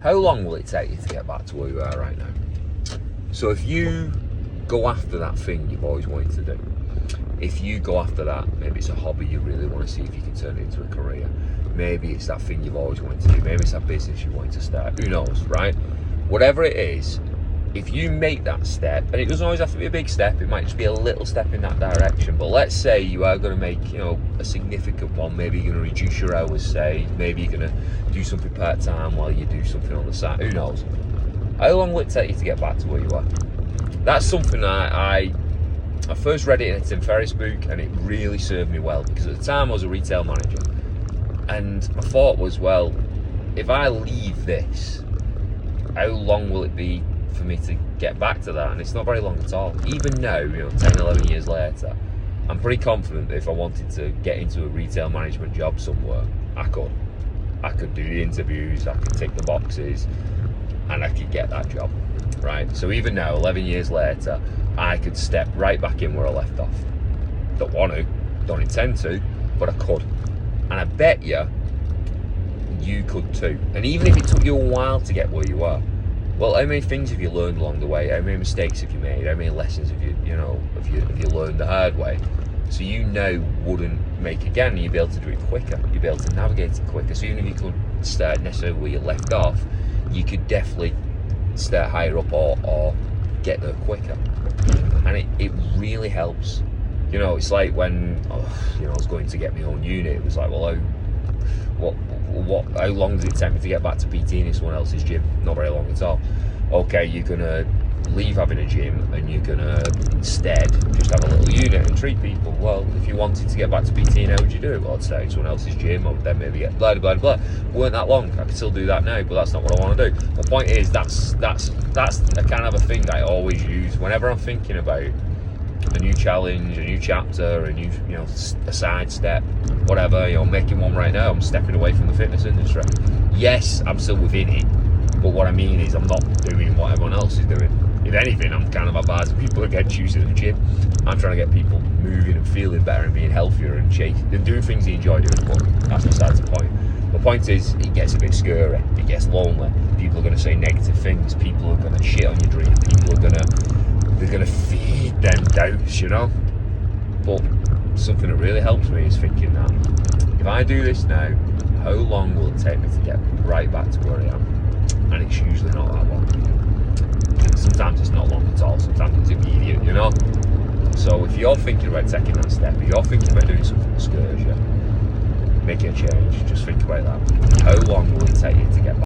How long will it take you to get back to where you are right now? So if you go after that thing you've always wanted to do, if you go after that, maybe it's a hobby you really want to see if you can turn it into a career. Maybe it's that thing you've always wanted to do. Maybe it's that business you wanted to start. Who knows, right? Whatever it is, if you make that step, and it doesn't always have to be a big step, it might just be a little step in that direction. But let's say you are going to make, a significant one. Maybe you're going to reduce your hours, say. Maybe you're going to do something part-time while you do something on the side. Who knows? How long will it take you to get back to where you are? That's something I first read it in a Tim Ferriss book, and it really served me well, because at the time I was a retail manager, and my thought was, well, if I leave this, how long will it be for me to get back to that? And it's not very long at all. Even now, 10, 11 years later, I'm pretty confident that if I wanted to get into a retail management job somewhere, I could do the interviews, I could tick the boxes, and I could get that job, right? So even now, 11 years later, I could step right back in where I left off. Don't want to, don't intend to, but I could. And I bet you could too. And even if it took you a while to get where you are, well, how many things have you learned along the way? How many mistakes have you made? How many lessons have you learned the hard way? So you now wouldn't make again, and you'd be able to do it quicker. You'd be able to navigate it quicker. So even if you couldn't start necessarily where you left off, you could definitely start higher up or get there quicker. And it really helps. It's like when I was going to get my own unit, it was like, well, how long does it take me to get back to PT in someone else's gym? Not very long at all. Okay, you're gonna leave having a gym and you're gonna instead just have a little unit and treat people. Well, if you wanted to get back to PT, how would you do it? Well, I'd stay in someone else's gym. I would then maybe get blah blah blah. Weren't that long. I could still do that now, but that's not what I want to do. The point is, that's a kind of a thing that I always use whenever I'm thinking about a new challenge, a new chapter, a new a side step, whatever. Making one right now. I'm stepping away from the fitness industry. Yes, I'm still within it, but what I mean is I'm not doing what everyone else is doing. If anything, I'm kind of advising people against using the gym. I'm trying to get people moving and feeling better and being healthier and doing things they enjoy doing. But that's besides the point. The point is, it gets a bit scary. It gets lonely. People are going to say negative things. People are going to shit on your dream. People are going to feed them doubts, But something that really helps me is thinking that if I do this now, how long will it take me to get right back to where I am? And it's usually not that long. Sometimes it's not long at all. Sometimes it's immediate, So if you're thinking about taking that step, if you're thinking about doing something that scares you, making a change, just think about that. How long will it take you to get back?